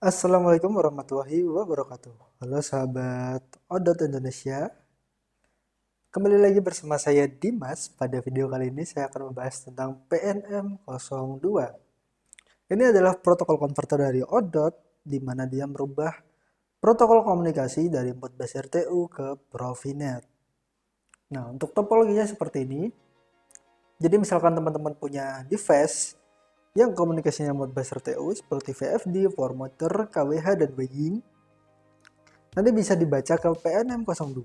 Assalamualaikum warahmatullahi wabarakatuh. Halo sahabat Odot Indonesia. Kembali lagi bersama saya Dimas. Pada video kali ini saya akan membahas tentang PNM02. Ini adalah protokol konverter dari Odot, di mana dia merubah protokol komunikasi dari Modbus RTU ke Profinet. Nah, untuk topologinya seperti ini. Jadi misalkan teman-teman punya device yang komunikasinya Modbus RTU seperti VFD, Formoter, KWH, dan Weighing, nanti bisa dibaca ke PNM02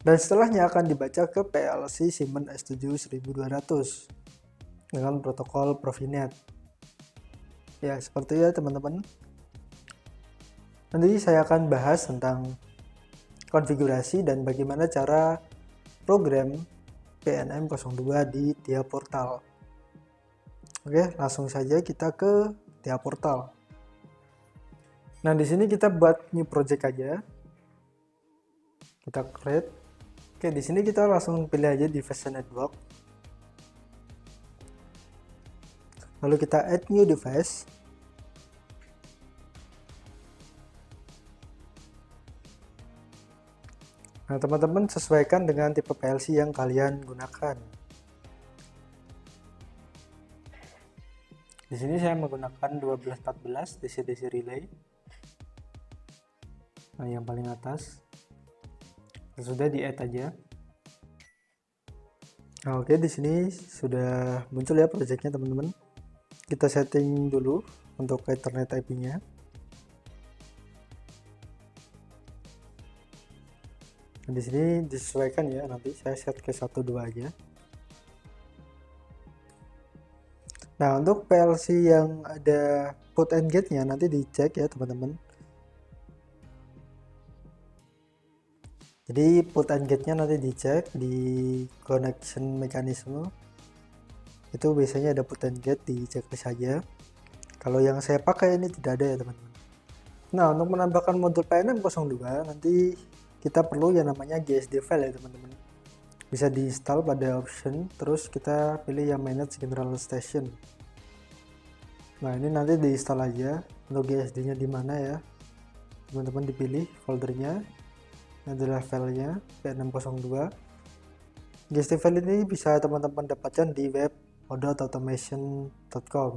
dan setelahnya akan dibaca ke PLC Siemens S7 1200 dengan protokol Profinet. Ya, seperti ya teman-teman. Nanti saya akan bahas tentang konfigurasi dan bagaimana cara program PNM02 di tiap portal. Oke, langsung saja kita ke tiap portal. Nah, di sini kita buat new project aja. Kita create. Oke, di sini kita langsung pilih aja device network. Lalu kita add new device. Nah, teman-teman sesuaikan dengan tipe PLC yang kalian gunakan. Di sini saya menggunakan 1214 DC-DC relay. Nah, yang paling atas. Sudah di add aja. Nah, oke, di sini sudah muncul ya projectnya teman-teman. Kita setting dulu untuk Ethernet IP-nya. Nah, di sini disesuaikan ya, nanti saya set ke 12 aja. Nah, untuk PLC yang ada put and gate-nya nanti dicek ya teman-teman. Jadi put and gate-nya nanti dicek di connection mechanism. Itu biasanya ada put and gate, dicek saja. Kalau yang saya pakai ini tidak ada ya teman-teman. Nah, untuk menambahkan modul PNM02 nanti kita perlu yang namanya GSD file ya teman-teman. Bisa diinstal pada option, terus kita pilih yang manage general station. Nah, ini nanti diinstal aja. Untuk GSD-nya di mana ya teman-teman, dipilih foldernya. Ini adalah filenya PNM02. GSD file ini bisa teman-teman dapatkan di web odotautomation.com.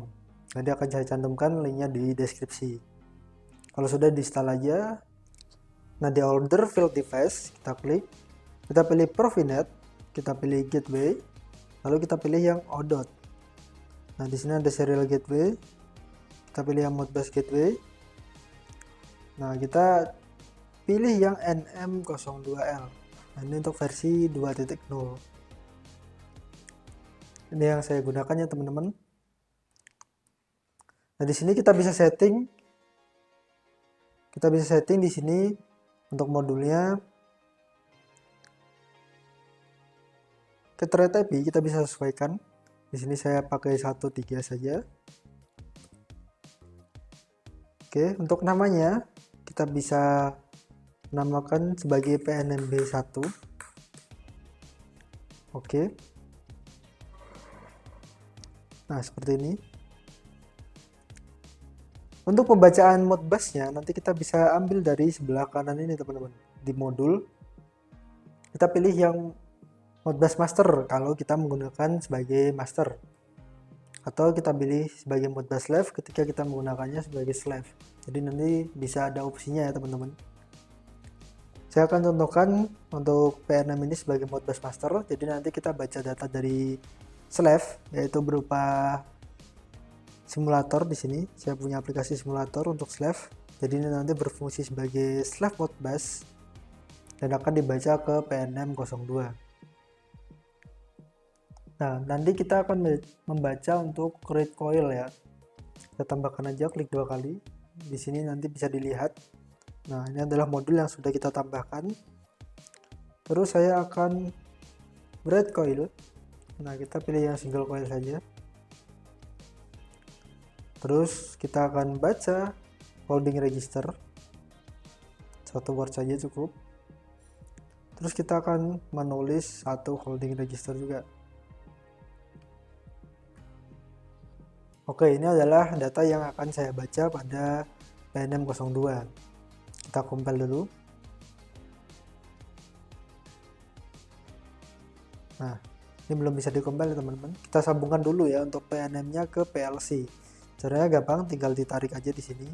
Nanti akan saya cantumkan linknya di deskripsi. Kalau sudah diinstal aja, nah di order field device kita klik, kita pilih Profinet, kita pilih gateway, lalu kita pilih yang Odot. Nah, di sini ada serial gateway, kita pilih yang Modbus gateway. Nah, kita pilih yang NM02L. Nah, ini untuk versi 2.0. Ini yang saya gunakan ya teman-teman. Nah, di sini kita bisa setting. Kita bisa setting di sini untuk modulnya. Ethernet IP kita bisa sesuaikan. Di sini saya pakai 13 saja. Oke, untuk namanya kita bisa namakan sebagai PNMB1. Oke. Nah, seperti ini. Untuk pembacaan Modbusnya nanti kita bisa ambil dari sebelah kanan ini teman-teman. Di modul kita pilih yang Modbus master kalau kita menggunakan sebagai master, atau kita pilih sebagai Modbus slave ketika kita menggunakannya sebagai slave. Jadi nanti bisa ada opsinya ya teman-teman. Saya akan contohkan untuk PNM ini sebagai Modbus master. Jadi nanti kita baca data dari slave, yaitu berupa simulator. Di sini saya punya aplikasi simulator untuk slave. Jadi ini nanti berfungsi sebagai slave Modbus dan akan dibaca ke PNM02. Nah, nanti kita akan membaca untuk read coil ya. Kita tambahkan aja, klik 2 kali. Di sini nanti bisa dilihat. Nah, ini adalah modul yang sudah kita tambahkan. Terus saya akan read coil. Nah, kita pilih yang single coil saja. Terus kita akan baca holding register. Satu word saja cukup. Terus kita akan menulis satu holding register juga. Oke, ini adalah data yang akan saya baca pada PNM02. Kita compile dulu. Nah, ini belum bisa dikompil ya teman-teman. Kita sambungkan dulu ya untuk PNM-nya ke PLC. Caranya gampang, tinggal ditarik aja di sini.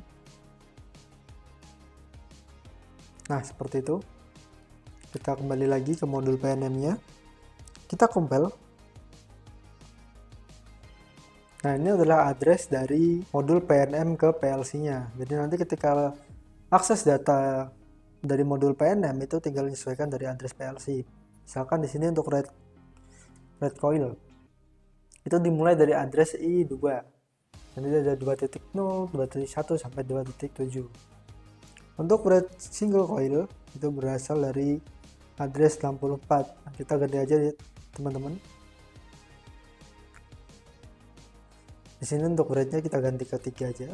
Nah, seperti itu. Kita kembali lagi ke modul PNM-nya. Kita compile. Nah, ini adalah address dari modul PNM ke PLC-nya. Jadi nanti ketika akses data dari modul PNM itu tinggal menyesuaikan dari address PLC. Misalkan di sini untuk red coil itu dimulai dari address I2. Nanti ada 2.0, 2.1 sampai 2.7. Untuk red single coil itu berasal dari address 64. Nah, kita ganti aja ya teman-teman. Di sini untuk rednya kita ganti ke 3 aja.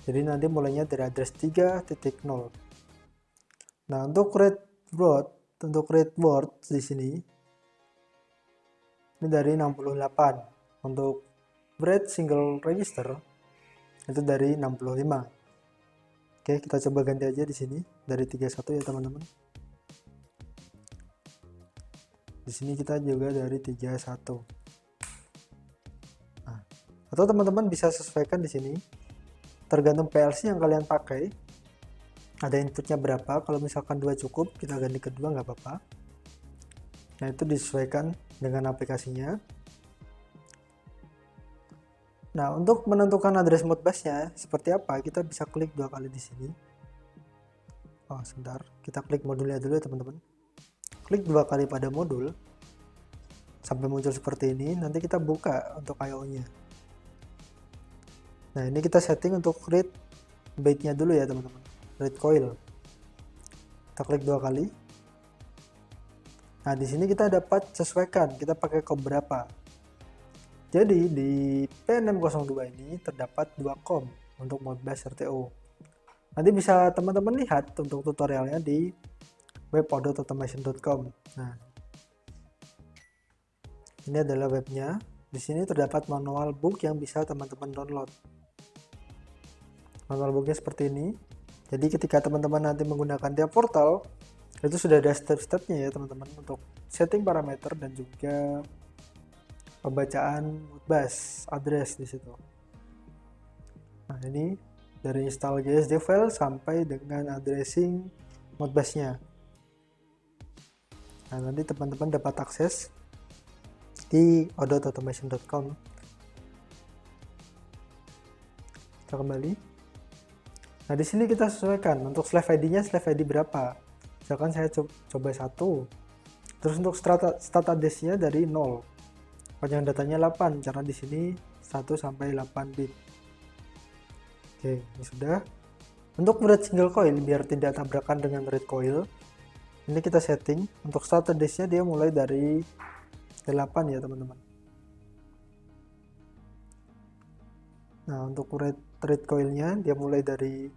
Jadi nanti mulainya dari address 3.0. Nah, untuk red board di sini ini dari 68. Untuk red single register itu dari 65. Oke, kita coba ganti aja di sini dari 31 ya teman-teman. Di sini kita juga dari 31. Nah, atau teman-teman bisa sesuaikan di sini. Tergantung PLC yang kalian pakai. Ada inputnya berapa? Kalau misalkan 2 cukup, kita ganti ke 2 nggak apa-apa. Nah, itu disesuaikan dengan aplikasinya. Nah, untuk menentukan address modbusnya seperti apa, kita bisa klik 2 kali di sini. Oh, sebentar. Kita klik modulnya dulu ya, teman-teman. Klik 2 kali pada modul sampai muncul seperti ini. Nanti kita buka untuk I/O-nya. Nah, ini kita setting untuk read byte-nya dulu ya, teman-teman. Read coil. Kita klik 2 kali. Nah, di sini kita dapat sesuaikan kita pakai COM berapa. Jadi di PNM02 ini terdapat 2 COM untuk Modbus RTO. Nanti bisa teman-teman lihat untuk tutorialnya di web.automation.com. Nah, ini adalah webnya. Di sini terdapat manual book yang bisa teman-teman download. Manual booknya seperti ini. Jadi ketika teman-teman nanti menggunakan tiap portal, itu sudah ada step-stepnya ya teman-teman untuk setting parameter dan juga pembacaan Modbus address di situ. Nah, ini dari install GSD file sampai dengan addressing Modbusnya. Nah, nanti teman-teman dapat akses di odot.automation.com. Kita kembali. Nah, di sini kita sesuaikan untuk slave ID-nya slave ID berapa. Misalkan saya coba 1. Terus untuk start address-nya dari 0. Panjang datanya 8 karena di sini 1 sampai 8 bit. Oke, ini sudah. Untuk red single coil biar tidak tabrakan dengan red coil, ini kita setting untuk start address-nya dia mulai dari 8 ya teman-teman. Nah, untuk red coil-nya dia mulai dari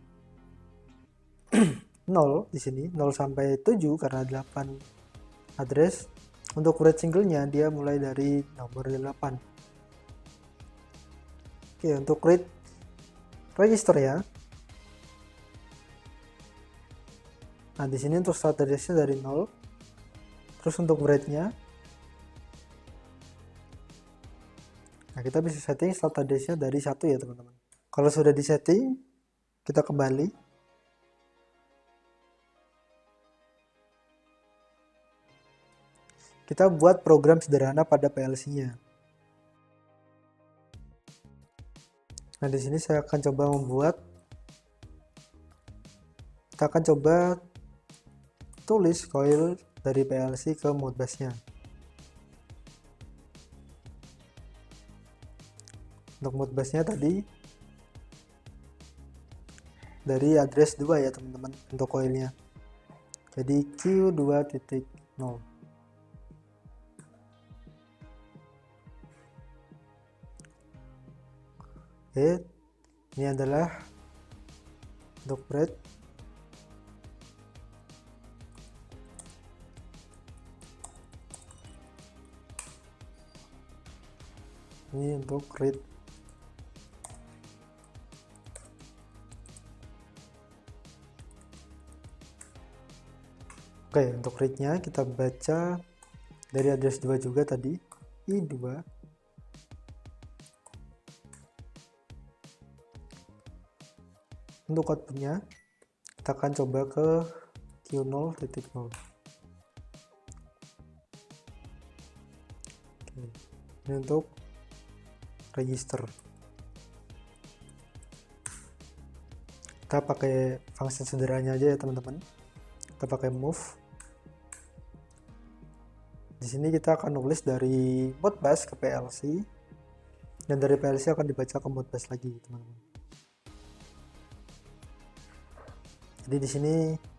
0 di sini, 0 sampai 7 karena 8 address. Untuk red single-nya dia mulai dari nomor 8. Oke, untuk read register ya. Nah, di sini untuk start address-nya dari 0. Terus untuk read-nya, nah kita bisa setting start address-nya dari 1 ya teman-teman. Kalau sudah disetting, kita kembali. Kita buat program sederhana pada PLC-nya. Nah, di sini saya akan coba kita akan coba tulis coil dari PLC ke Modbus-nya. Untuk Modbus-nya tadi dari address 2 ya teman-teman untuk coilnya. Jadi Q2.0. Oke, ini adalah untuk bread. Ini untuk read. Oke, untuk read-nya kita baca dari address 2 juga tadi, I2. Untuk outputnya kita akan coba ke Q0.0. Ini untuk register. Kita pakai function sederhananya aja ya teman-teman. Kita pakai move. Di sini kita akan nulis dari Modbus ke PLC, dan dari PLC akan dibaca ke Modbus lagi, teman-teman. Jadi di sini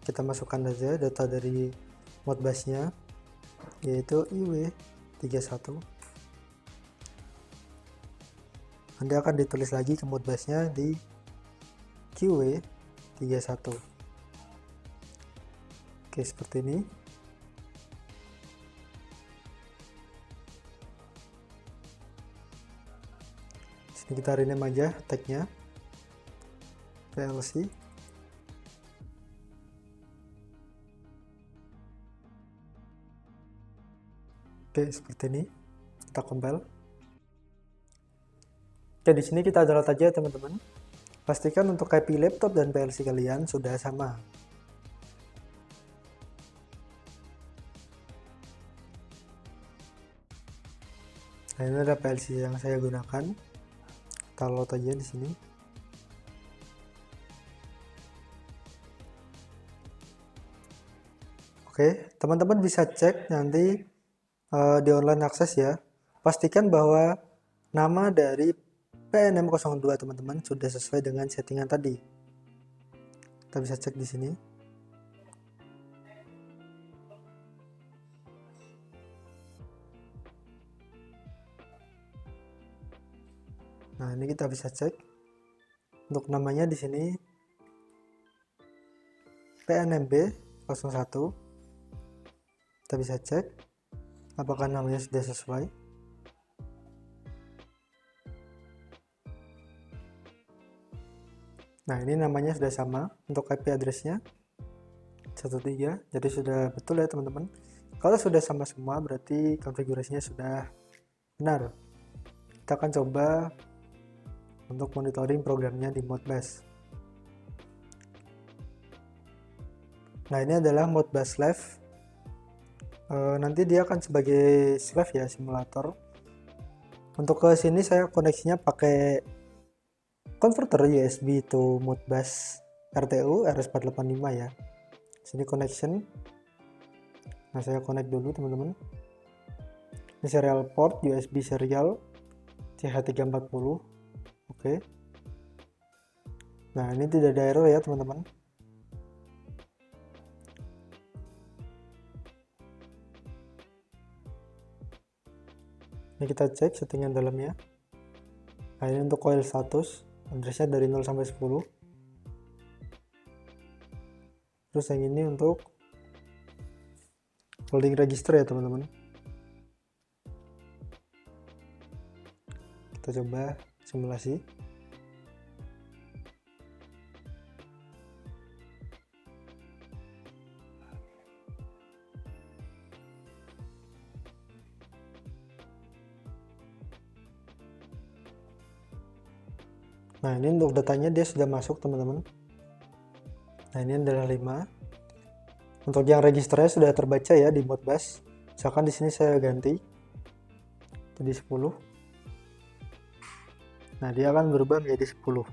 kita masukkan aja data dari Modbusnya, yaitu IW31. Nanti akan ditulis lagi ke Modbusnya di QW31. Oke, seperti ini. Sini kita rename aja tagnya PLC. Oke, seperti ini. Kita compile. Oke, di sini kita download aja teman-teman. Pastikan untuk IP laptop dan PLC kalian sudah sama. Nah, ini ada PLC yang saya gunakan. Kita load aja di sini. Oke, teman-teman bisa cek nanti di online akses ya. Pastikan bahwa nama dari PNM02 teman-teman sudah sesuai dengan settingan tadi. Kita bisa cek di sini. Nah, ini kita bisa cek. Untuk namanya di sini PNMB01. Kita bisa cek apakah namanya sudah sesuai. Nah, ini namanya sudah sama untuk IP addressnya 13, jadi sudah betul ya teman-teman. Kalau sudah sama semua berarti konfigurasinya sudah benar. Kita akan coba untuk monitoring programnya di Modbus. Nah, ini adalah Modbus Live. Nanti dia akan sebagai slave ya, simulator. Untuk ke sini saya koneksinya pakai converter USB to Modbus RTU RS485 ya. Sini connection. Nah, saya connect dulu teman-teman. Ini serial port USB serial CH340. Oke. Nah, ini tidak ada error ya teman-teman. Ini kita cek settingan dalamnya. Nah, ini untuk coil status, addressnya dari 0 sampai 10. Terus yang ini untuk holding register ya teman-teman. Kita coba simulasi. Nah, ini untuk datanya dia sudah masuk teman-teman. Nah, ini adalah 5. Untuk yang registernya sudah terbaca ya di Modbus. Misalkan di sini saya ganti jadi 10. Nah, dia akan berubah menjadi 10.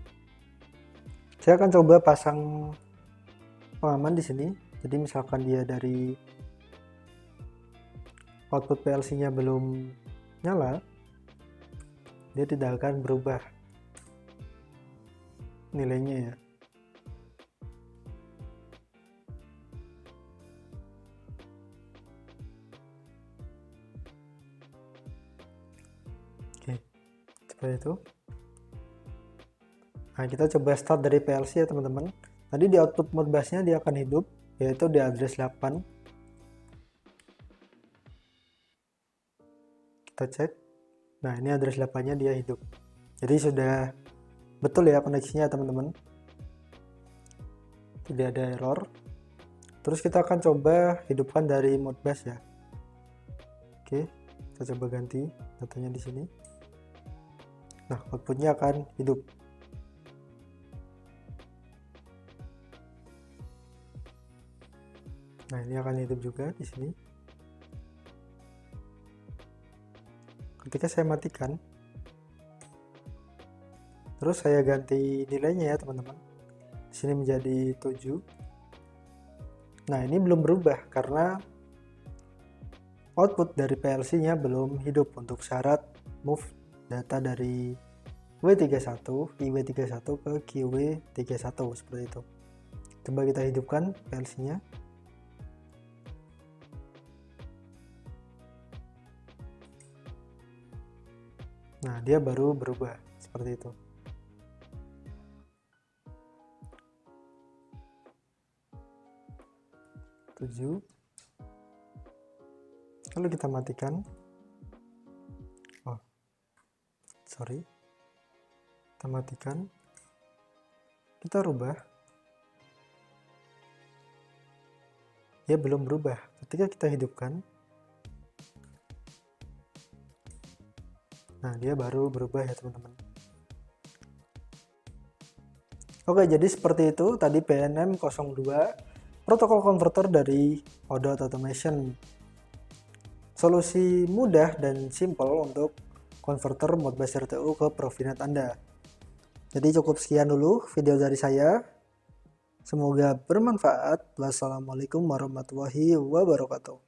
Saya akan coba pasang pengaman di sini. Jadi misalkan dia dari output PLC-nya belum nyala, dia tidak akan berubah nilainya ya. Oke, seperti itu. Nah, kita coba start dari PLC ya teman-teman. Tadi di output Modbusnya dia akan hidup, yaitu di address 8. Kita cek. Nah, ini address 8-nya dia hidup. Jadi sudah betul ya koneksinya teman-teman. Tidak ada error. Terus kita akan coba hidupkan dari Modbus ya. Oke, kita coba ganti datanya di sini. Nah, outputnya akan hidup. Nah, ini akan hidup juga di sini. Ketika saya matikan, terus saya ganti nilainya ya teman-teman. Di sini menjadi 7. Nah, ini belum berubah karena output dari PLC-nya belum hidup untuk syarat move data dari W31, IW31 ke QW31 seperti itu. Coba kita hidupkan PLC-nya. Nah, dia baru berubah seperti itu. Lalu kita matikan. Kita matikan. Kita rubah. Dia belum berubah. Ketika kita hidupkan, nah dia baru berubah ya teman-teman. Oke, jadi seperti itu tadi PNM02 protokol konverter dari Odot Automation. Solusi mudah dan simple untuk konverter Modbus RTU ke Profinet Anda. Jadi cukup sekian dulu video dari saya. Semoga bermanfaat. Wassalamualaikum warahmatullahi wabarakatuh.